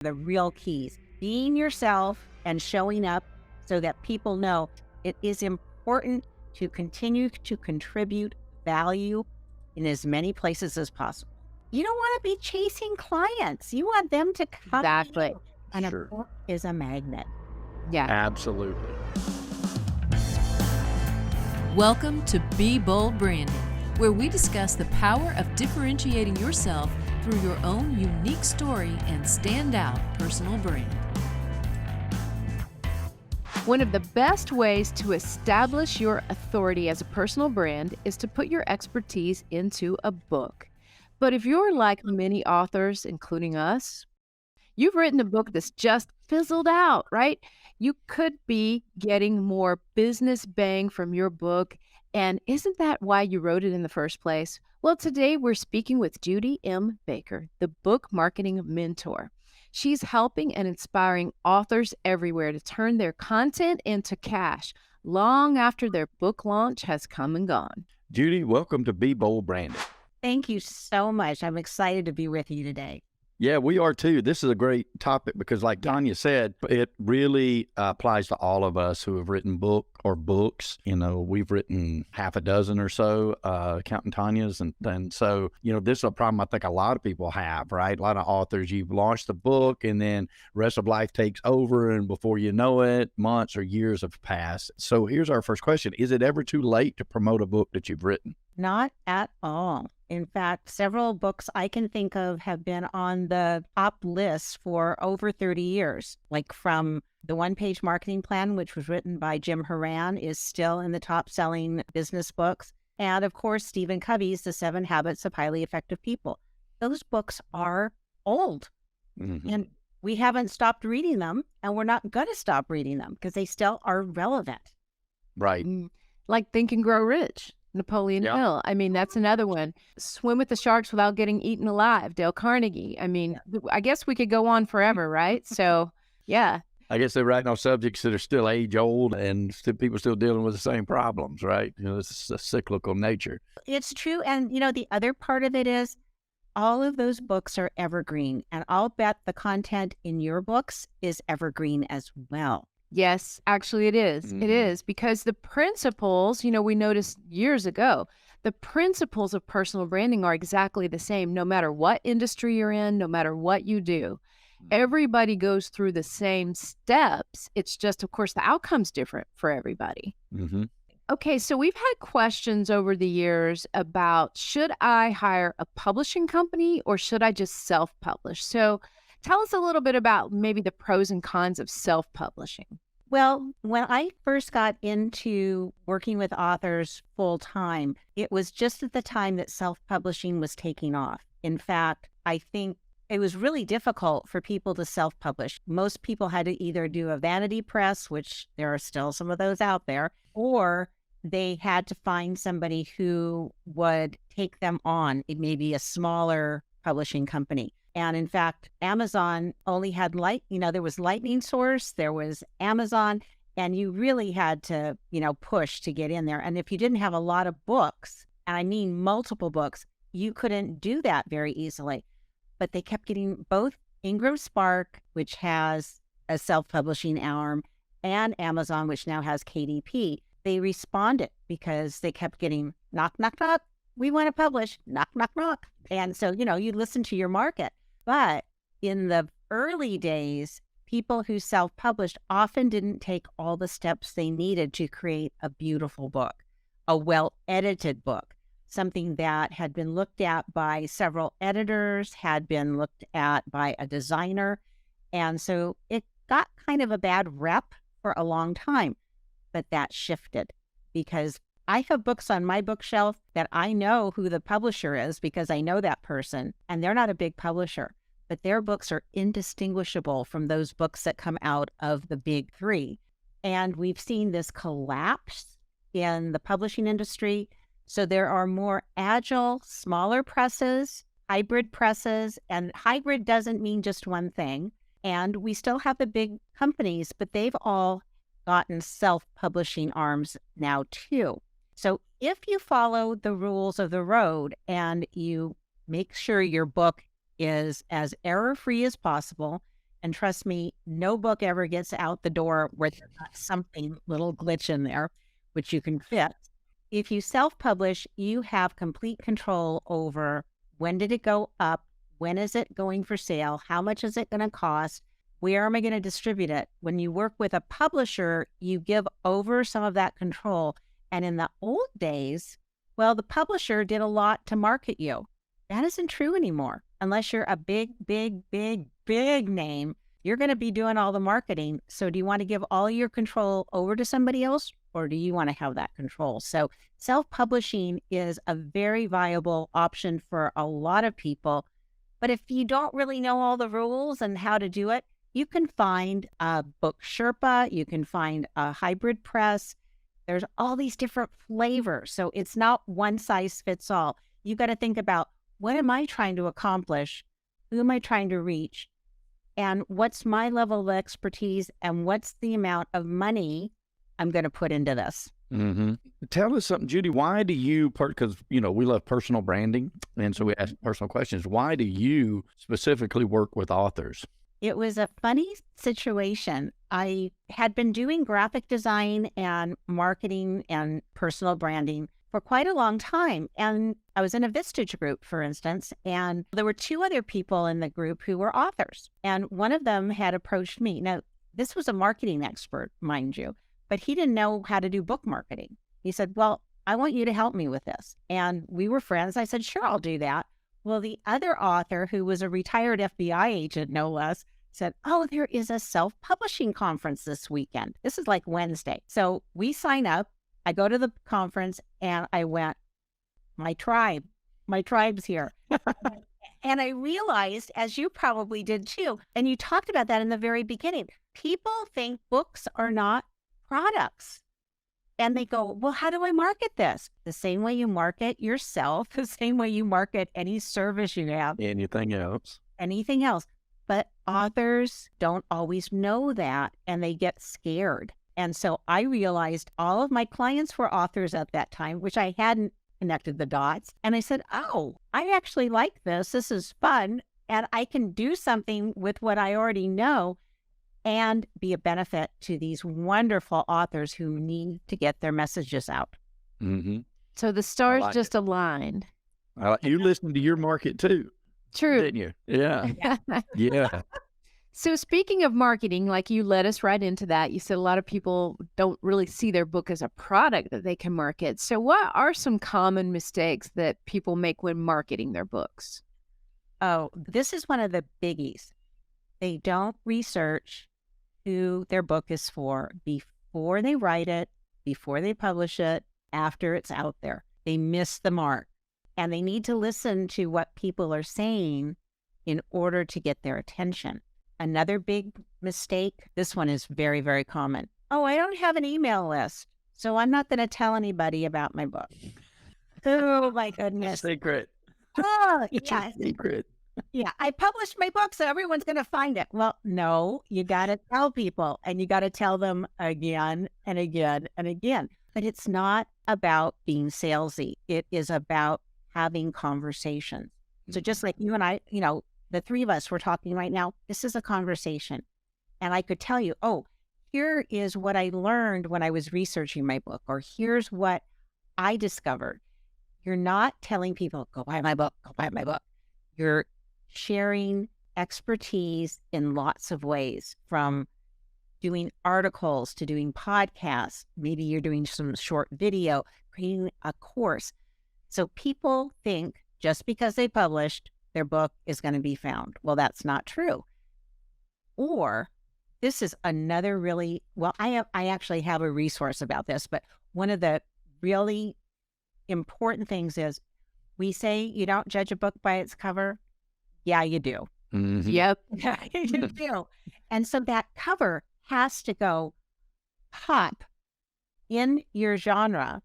The real keys, being yourself and showing up so that people know it is important to continue to contribute value in as many places as possible. You don't want to be chasing clients. You want them to come. Exactly. And a Sure. book is a magnet. Yeah. Absolutely. Welcome to Be Bold Branding, where we discuss the power of differentiating yourself through your own unique story and standout personal brand. One of the best ways to establish your authority as a personal brand is to put your expertise into a book. But if you're like many authors, including us, you've written a book that's just fizzled out, right? You could be getting more business bang from your book. And isn't that why you wrote it in the first place? Well, today we're speaking with Judy Baker, the book marketing mentor. She's helping and inspiring authors everywhere to turn their content into cash long after their book launch has come and gone. Judy, welcome to Be Bold Branding. Thank you so much. I'm excited to be with you today. Yeah, we are too. This is a great topic because like Tanya said, it really applies to all of us who have written books. You know, we've written half a dozen or so, counting Tanya's. And so, you know, this is a problem I think a lot of people have, right? A lot of authors, you've launched the book and then rest of life takes over. And before you know it, months or years have passed. So here's our first question. Is it ever too late to promote a book that you've written? Not at all. In fact, several books I can think of have been on the top list for over 30 years. Like from the One-Page Marketing Plan, which was written by Jim Horan, is still in the top-selling business books. And of course, Stephen Covey's The 7 Habits of Highly Effective People. Those books are old. Mm-hmm. And we haven't stopped reading them, and we're not going to stop reading them because they still are relevant. Right. Like Think and Grow Rich. Napoleon Hill. I mean, that's another one. Swim with the Sharks Without Getting Eaten Alive. Dale Carnegie. I mean, I guess we could go on forever, right? So, yeah. I guess they're writing on subjects that are still age old and people still dealing with the same problems, right? You know, it's a cyclical nature. It's true. And, you know, the other part of it is all of those books are evergreen. And I'll bet the content in your books is evergreen as well. Yes, actually it is. Mm-hmm. It is because the principles, you know, we noticed years ago, the principles of personal branding are exactly the same, no matter what industry you're in, no matter what you do. Everybody goes through the same steps. It's just, of course, the outcome's different for everybody. Mm-hmm. Okay, so we've had questions over the years about, should I hire a publishing company or should I just self-publish? So tell us a little bit about maybe the pros and cons of self-publishing. Well, when I first got into working with authors full time, it was just at the time that self-publishing was taking off. In fact, I think it was really difficult for people to self-publish. Most people had to either do a vanity press, which there are still some of those out there, or they had to find somebody who would take them on. It may be a smaller publishing company. And in fact, Amazon only had there was Lightning Source, there was Amazon, and you really had to, push to get in there. And if you didn't have a lot of books, and I mean multiple books, you couldn't do that very easily. But they kept getting both Ingram Spark, which has a self-publishing arm, and Amazon, which now has KDP. They responded because they kept getting knock, knock, knock. We want to publish, knock, knock, knock. And so, you listen to your market. But in the early days, people who self-published often didn't take all the steps they needed to create a beautiful book, a well-edited book, something that had been looked at by several editors, had been looked at by a designer. And so it got kind of a bad rep for a long time. But that shifted because I have books on my bookshelf that I know who the publisher is because I know that person, and they're not a big publisher, but their books are indistinguishable from those books that come out of the big three. And we've seen this collapse in the publishing industry. So there are more agile, smaller presses, hybrid presses, and hybrid doesn't mean just one thing. And we still have the big companies, but they've all gotten self-publishing arms now too. So if you follow the rules of the road and you make sure your book is as error-free as possible, And trust me, no book ever gets out the door where there's not something little glitch in there, which you can fix. If you self-publish, you have complete control over when did it go up, when is it going for sale, how much is it going to cost, where am I going to distribute it? When you work with a publisher, you give over some of that control. And in the old days, well, the publisher did a lot to market you. That isn't true anymore. Unless you're a big name, you're going to be doing all the marketing. So do you want to give all your control over to somebody else, or do you want to have that control? So self-publishing is a very viable option for a lot of people. But if you don't really know all the rules and how to do it, you can find a book Sherpa, you can find a hybrid press. There's all these different flavors. So it's not one size fits all. You got to think about, what am I trying to accomplish? Who am I trying to reach? And what's my level of expertise? And what's the amount of money I'm going to put into this? Mm-hmm. Tell us something, Judy. Why do you, because, we love personal branding, and so we ask personal questions. Why do you specifically work with authors? It was a funny situation. I had been doing graphic design and marketing and personal branding for quite a long time. And I was in a Vistage group, for instance, and there were two other people in the group who were authors. And one of them had approached me. Now, this was a marketing expert, mind you, but he didn't know how to do book marketing. He said, well, I want you to help me with this. And we were friends. I said, sure, I'll do that. Well, the other author, who was a retired FBI agent, no less, said, oh, there is a self-publishing conference this weekend. This is like Wednesday. So we sign up. I go to the conference and I went, my tribe's here. And I realized, as you probably did too, and you talked about that in the very beginning, people think books are not products. And they go, well, how do I market this? The same way you market yourself, the same way you market any service you have. Anything else. But authors don't always know that, and they get scared. And so I realized all of my clients were authors at that time, which I hadn't connected the dots. And I said, oh, I actually like this. This is fun. And I can do something with what I already know and be a benefit to these wonderful authors who need to get their messages out. Mm-hmm. So the stars just aligned. You listened to your market too. True. Didn't you? Yeah. Yeah. So speaking of marketing, like you led us right into that. You said a lot of people don't really see their book as a product that they can market. So what are some common mistakes that people make when marketing their books? Oh, this is one of the biggies. They don't research who their book is for before they write it, before they publish it, after it's out there. They miss the mark. And they need to listen to what people are saying in order to get their attention. Another big mistake, this one is very, very common. Oh, I don't have an email list, so I'm not going to tell anybody about my book. Oh, my goodness. Secret. Oh, It's yeah. a secret. Yeah, I published my book, so everyone's going to find it. Well, no, you got to tell people, and you got to tell them again and again and again. But it's not about being salesy. It is about having conversations. So just like you and I, the three of us, we're talking right now, this is a conversation. And I could tell you, oh, here is what I learned when I was researching my book, or here's what I discovered. You're not telling people, go buy my book, go buy my book. You're sharing expertise in lots of ways, from doing articles to doing podcasts. Maybe you're doing some short video, creating a course. So people think just because they published, their book is going to be found. Well, that's not true. Or this is another really, well, I actually have a resource about this, but one of the really important things is we say you don't judge a book by its cover. Yeah, you do. Mm-hmm. Yep. You do. And so that cover has to go pop in your genre.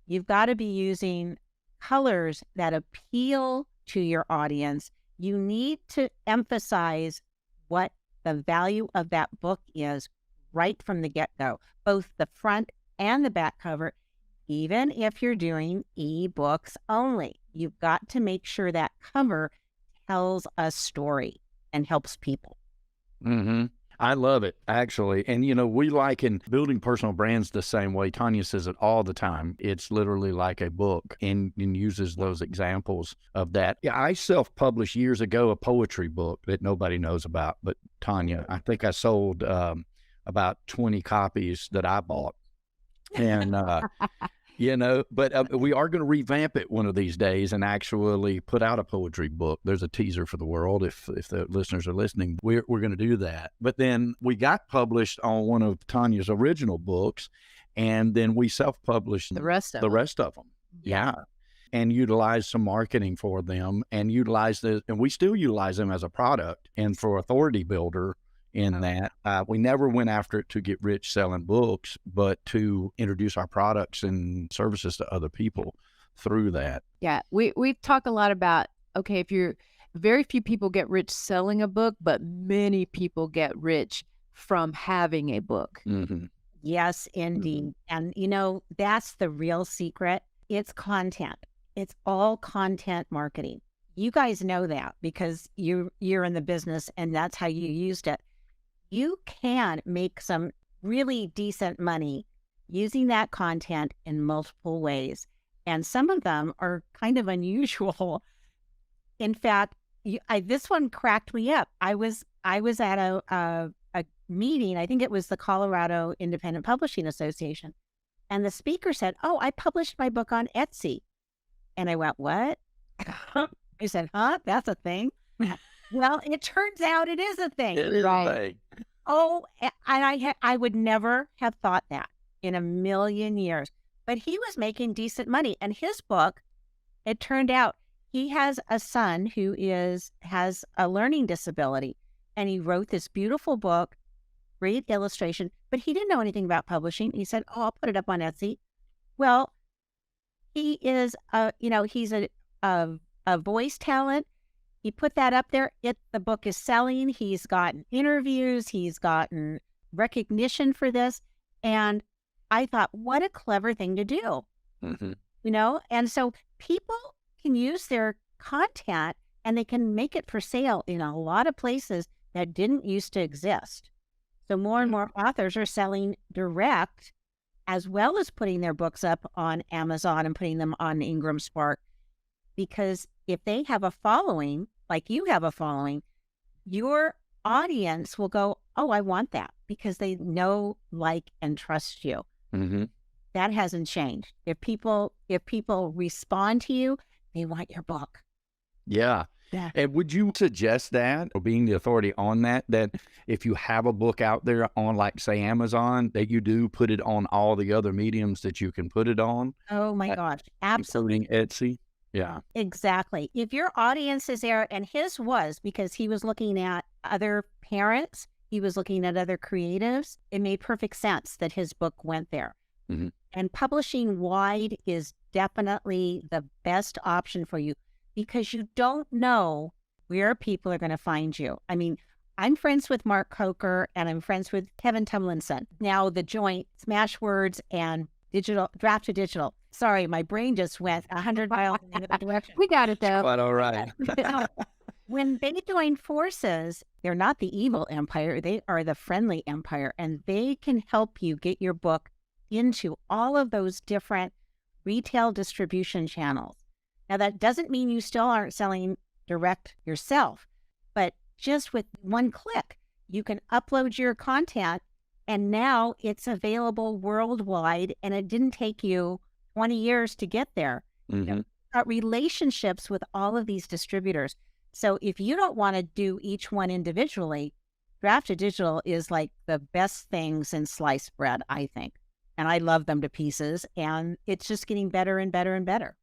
You've got to be using colors that appeal to your audience. You need to emphasize what the value of that book is right from the get-go, both the front and the back cover. Even if you're doing ebooks only, you've got to make sure that cover tells a story and helps people. Mm-hmm. I love it, actually. And, we liken building personal brands the same way. Tanya says it all the time. It's literally like a book and uses those examples of that. Yeah, I self-published years ago a poetry book that nobody knows about. But Tanya, I think I sold about 20 copies that I bought. And, but we are going to revamp it one of these days and actually put out a poetry book. There's a teaser for the world. If the listeners are listening, we're going to do that. But then we got published on one of Tanya's original books, and then we self-published The rest of the them. rest of them. Yeah. And utilize some marketing for them and and we still utilize them as a product and for authority builder in that. We never went after it to get rich selling books, but to introduce our products and services to other people through that. Yeah, we talk a lot about, okay, very few people get rich selling a book, but many people get rich from having a book. Mm-hmm. Yes, indeed. And that's the real secret. It's content. It's all content marketing. You guys know that because you're in the business and that's how you used it. You can make some really decent money using that content in multiple ways. And some of them are kind of unusual. In fact, this one cracked me up. I was at a meeting, I think it was the Colorado Independent Publishing Association. And the speaker said, "Oh, I published my book on Etsy." And I went, "What?" I said, "Huh? That's a thing?" Well, it turns out it is a thing. It is a thing. Oh, and I would never have thought that in a million years. But he was making decent money. And his book, it turned out he has a son who has a learning disability. And he wrote this beautiful book, great illustration, but he didn't know anything about publishing. He said, "Oh, I'll put it up on Etsy." Well, he is, he's a voice talent. He put that up there. The book is selling. He's gotten interviews. He's gotten recognition for this. And I thought, what a clever thing to do, And so people can use their content and they can make it for sale in a lot of places that didn't used to exist. So more and more authors are selling direct as well as putting their books up on Amazon and putting them on Ingram Spark. Because if they have a following, like you have a following, your audience will go, "Oh, I want that," because they know, like, and trust you. Mm-hmm. That hasn't changed. If people respond to you, they want your book. Yeah. Yeah. And would you suggest that, or being the authority on that if you have a book out there on, like, say, Amazon, that you do put it on all the other mediums that you can put it on? Oh my gosh. Absolutely. Including Etsy? Yeah. Exactly. If your audience is there, and his was because he was looking at other parents, he was looking at other creatives, it made perfect sense that his book went there. Mm-hmm. And publishing wide is definitely the best option for you because you don't know where people are going to find you. I mean, I'm friends with Mark Coker and I'm friends with Kevin Tumlinson. Now the joint Smashwords and Draft to Digital. Sorry, my brain just went 100 miles in the other direction. We got it though. Quite all right. When they join forces, they're not the evil empire. They are the friendly empire, and they can help you get your book into all of those different retail distribution channels. Now, that doesn't mean you still aren't selling direct yourself, but just with one click, you can upload your content, and now it's available worldwide, and it didn't take you 20 years to get there. Mm-hmm. You've got relationships with all of these distributors. So if you don't want to do each one individually, Draft to Digital is like the best thing since sliced bread, I think. And I love them to pieces. And it's just getting better and better and better.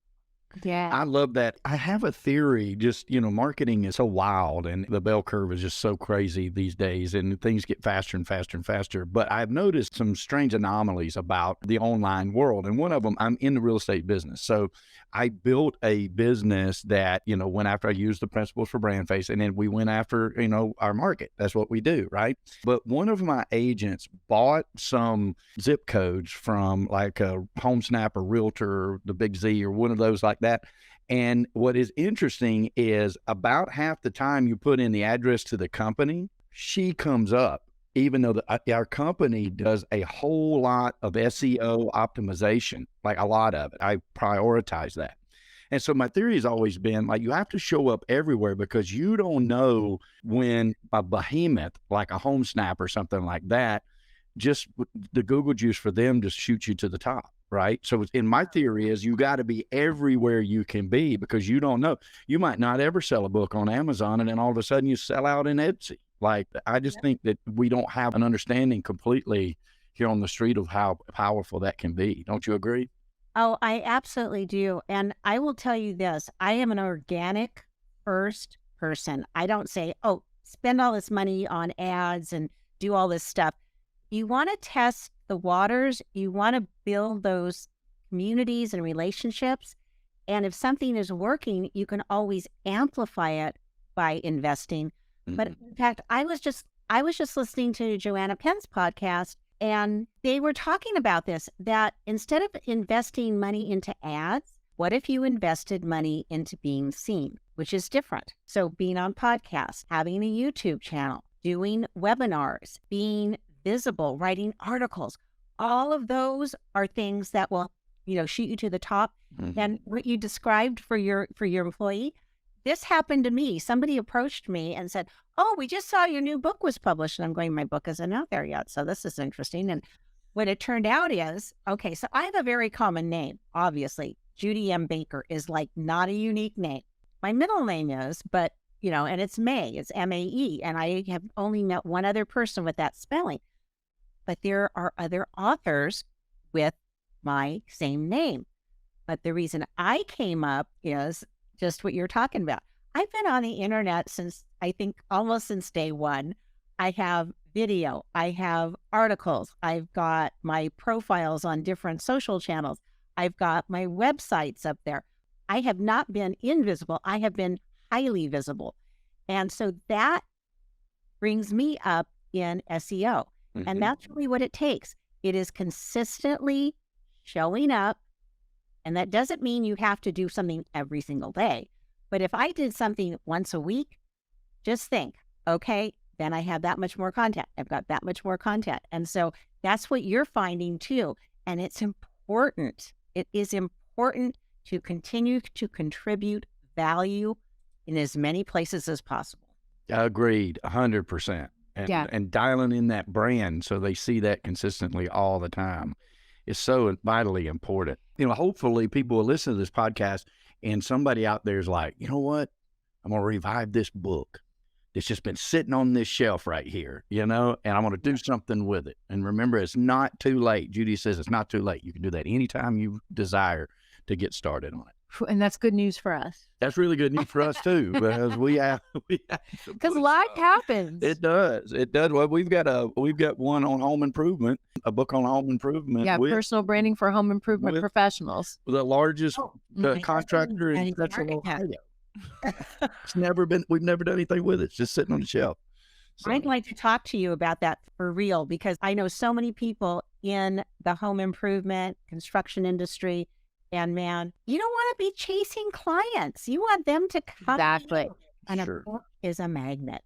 Yeah. I love that. I have a theory, just, marketing is so wild and the bell curve is just so crazy these days and things get faster and faster and faster. But I've noticed some strange anomalies about the online world. And one of them, I'm in the real estate business. So I built a business that, went after, I used the principles for BrandFace, and then we went after, our market. That's what we do, right? But one of my agents bought some zip codes from like a HomeSnap or Realtor, the Big Z, or one of those like that. And what is interesting is about half the time you put in the address to the company, she comes up, even though our company does a whole lot of SEO optimization, like a lot of it. I prioritize that. And so my theory has always been like, you have to show up everywhere because you don't know when a behemoth like a Home Snap or something like that, just the Google juice for them just shoots you to the top, right? So in my theory is you got to be everywhere you can be because you don't know. You might not ever sell a book on Amazon and then all of a sudden you sell out in Etsy. Like, I just think that we don't have an understanding completely here on the street of how powerful that can be. Don't you agree? Oh, I absolutely do. And I will tell you this, I am an organic first person. I don't say, oh, spend all this money on ads and do all this stuff. You want to test the waters. You want to build those communities and relationships. And if something is working, you can always amplify it by investing. But in fact, I was just listening to Joanna Penn's podcast, and they were talking about this, that instead of investing money into ads, what if you invested money into being seen, which is different? So being on podcasts, having a YouTube channel, doing webinars, being visible, writing articles, all of those are things that will, shoot you to the top. And what you described for your employee, this happened to me. Somebody approached me and said, oh, we just saw your new book was published. And I'm going, my book isn't out there yet. So this is interesting. And what it turned out is, okay, so I have a very common name, obviously. Judy M. Baker is like not a unique name. My middle name is, but, and it's May, it's M-A-E. And I have only met one other person with that spelling. But there are other authors with my same name. But the reason I came up is just what you're talking about. I've been on the internet since, I think, almost since day one. I have video, I have articles, I've got my profiles on different social channels, I've got my websites up there. I have not been invisible, I have been highly visible. And so that brings me up in SEO. And that's really what it takes. It is consistently showing up. And that doesn't mean you have to do something every single day. But if I did something once a week, just think, okay, then I have that much more content. I've got that much more content. And so that's what you're finding too. And it's important. It is important to continue to contribute value in as many places as possible. Agreed, 100%. And dialing in that brand so they see that consistently all the time is so vitally important. Hopefully people will listen to this podcast and somebody out there is like, you know what? I'm going to revive this book. It's just been sitting on this shelf right here, and I'm going to do something with it. And remember, it's not too late. Judy says it's not too late. You can do that anytime you desire to get started on it. And that's good news for us. That's really good news for us too, because we have because life happens. It does. Well, we've got one on home improvement, a book on home improvement. Yeah, personal branding for home improvement professionals. The largest contractor in Central Ohio. We've never done anything with it. It's just sitting on the shelf. So. I'd like to talk to you about that for real, because I know so many people in the home improvement, construction industry. And man, you don't want to be chasing clients. You want them to come. Exactly. And a book is a magnet.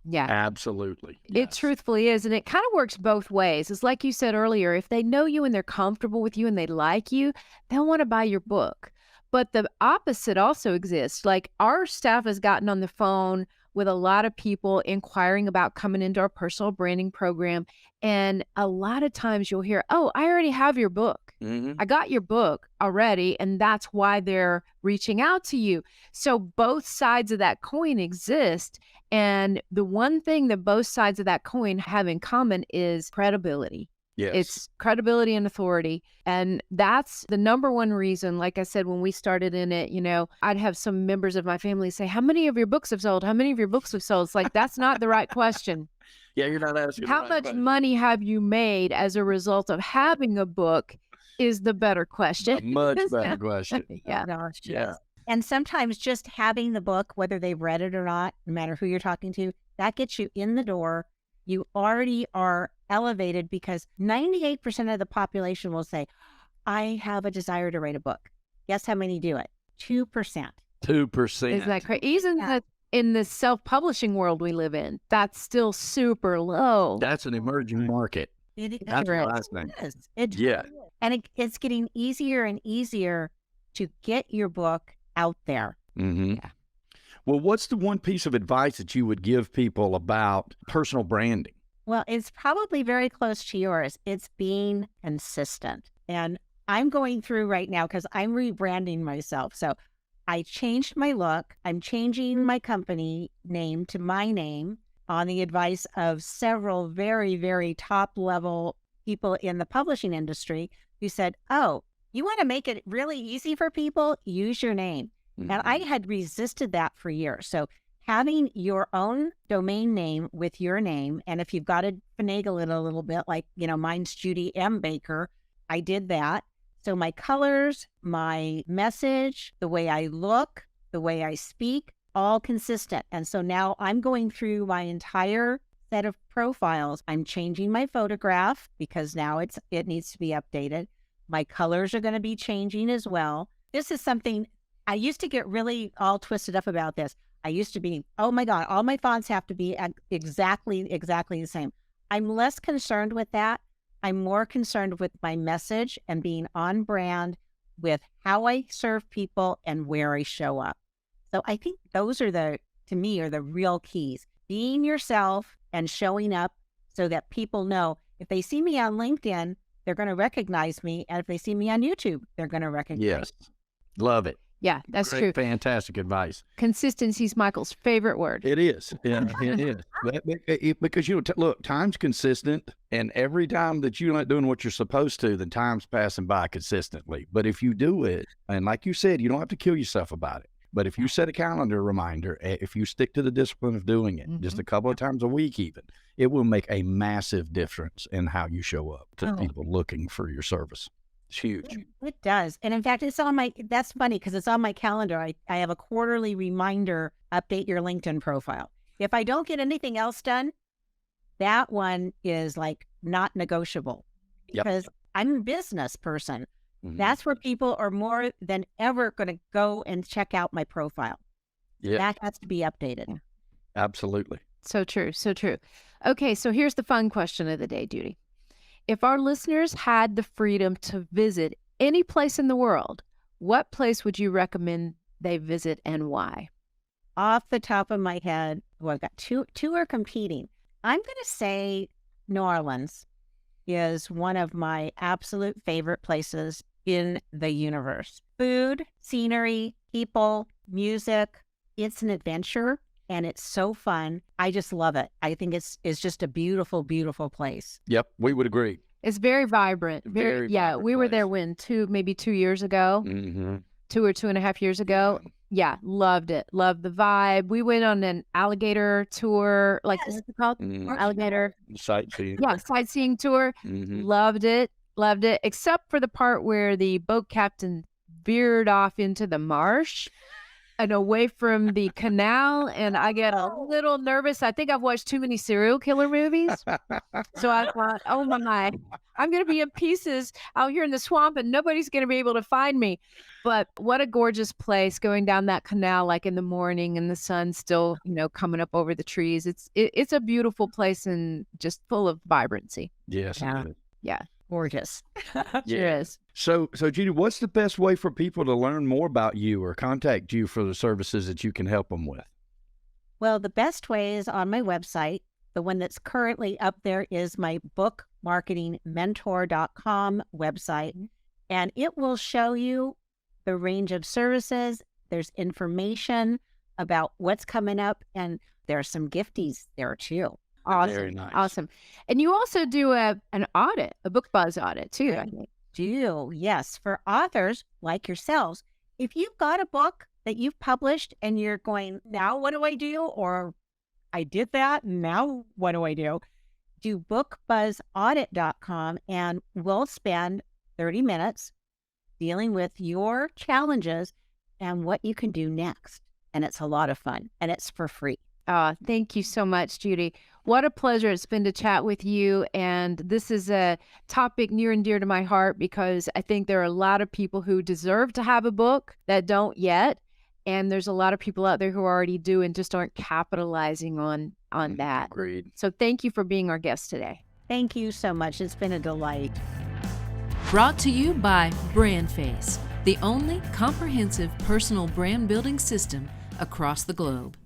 Yeah. Absolutely. Yes. It truthfully is. And it kind of works both ways. It's like you said earlier, if they know you and they're comfortable with you and they like you, they'll want to buy your book. But the opposite also exists. Like our staff has gotten on the phone with a lot of people inquiring about coming into our personal branding program. And a lot of times you'll hear, oh, I already have your book. I got your book already. And that's why they're reaching out to you. So both sides of that coin exist. And the one thing that both sides of that coin have in common is credibility. Yes. It's credibility and authority. And that's the number one reason. Like I said, when we started in it, I'd have some members of my family say, how many of your books have sold? How many of your books have sold? It's like, that's not the right question. Yeah, you're not asking. How much money have you made as a result of having a book is the better question. A much better question. Yeah. Gosh, Yeah. And sometimes just having the book, whether they've read it or not, no matter who you're talking to, that gets you in the door. You already are elevated, because 98% of the population will say, I have a desire to write a book. Guess how many do it? 2%. 2%. Isn't that crazy? in the self-publishing world we live in, that's still super low. That's an emerging market. That's Right. what I think. It is. It Yeah. really is. And it's getting easier and easier to get your book out there. Mm-hmm. Yeah. Well, what's the one piece of advice that you would give people about personal branding? Well, it's probably very close to yours. It's being consistent. And I'm going through right now because I'm rebranding myself. So I changed my look. I'm changing my company name to my name on the advice of several very, very top level people in the publishing industry who said, oh, you want to make it really easy for people? Use your name. Mm-hmm. And I had resisted that for years. So having your own domain name with your name, and if you've got to finagle it a little bit, like, mine's Judy M. Baker, I did that. So my colors, my message, the way I look, the way I speak, all consistent. And so now I'm going through my entire set of profiles. I'm changing my photograph because now it needs to be updated. My colors are going to be changing as well. This is something I used to get really all twisted up about this. I used to be, oh my God, all my fonts have to be exactly the same. I'm less concerned with that. I'm more concerned with my message and being on brand with how I serve people and where I show up. So I think those are to me, the real keys. Being yourself and showing up so that people know if they see me on LinkedIn, they're going to recognize me. And if they see me on YouTube, they're going to recognize Yes. me. Love it. Yeah, that's Great, true. Fantastic advice. Consistency is Michael's favorite word. It is. Yeah, it is. Because, look, time's consistent, and every time that you're not doing what you're supposed to, then time's passing by consistently. But if you do it, and like you said, you don't have to kill yourself about it. But if you set a calendar reminder, if you stick to the discipline of doing it, just a couple of times a week even, it will make a massive difference in how you show up to people looking for your service. It's huge. It does. And in fact, that's funny because it's on my calendar. I have a quarterly reminder, update your LinkedIn profile. If I don't get anything else done, that one is like not negotiable because I'm a business person. Mm-hmm. That's where people are more than ever going to go and check out my profile. Yeah. That has to be updated. Absolutely. So true. So true. Okay, so here's the fun question of the day, Judy. If our listeners had the freedom to visit any place in the world, what place would you recommend they visit and why? Off the top of my head, well, I've got two are competing. I'm going to say New Orleans is one of my absolute favorite places in the universe. Food, scenery, people, music. It's an adventure and it's so fun. I just love it. I think it's just a beautiful, beautiful place. Yep, we would agree. It's very vibrant. Very vibrant we were there place. maybe 2 years ago, Mm-hmm. 2 or 2.5 years ago. Yeah, loved it. Loved the vibe. We went on an alligator tour, like what's it called? Alligator. Sightseeing. Yeah, sightseeing tour. Mm-hmm. Loved it. Loved it. Except for the part where the boat captain veered off into the marsh and away from the canal, and I get a little nervous. I think I've watched too many serial killer movies. So I thought, oh my, I'm going to be in pieces out here in the swamp and nobody's going to be able to find me. But what a gorgeous place, going down that canal like in the morning and the sun's still, coming up over the trees. It's a beautiful place and just full of vibrancy. Yes. Yeah. Yeah. Gorgeous. Sure is. So Judy, what's the best way for people to learn more about you or contact you for the services that you can help them with? Well, the best way is on my website. The one that's currently up there is my bookmarketingmentor.com website, and it will show you the range of services. There's information about what's coming up, and there's some gifties there too. Awesome. Very nice. Awesome. And you also do an audit, a book buzz audit too. I think. Yes, for authors like yourselves. If you've got a book that you've published and you're going, now what do I do? Or I did that, now what do I do? Do bookbuzzaudit.com and we'll spend 30 minutes dealing with your challenges and what you can do next. And it's a lot of fun and it's for free. Thank you so much, Judy. What a pleasure it's been to chat with you. And this is a topic near and dear to my heart because I think there are a lot of people who deserve to have a book that don't yet. And there's a lot of people out there who already do and just aren't capitalizing on that. Agreed. So thank you for being our guest today. Thank you so much. It's been a delight. Brought to you by BrandFace, the only comprehensive personal brand building system across the globe.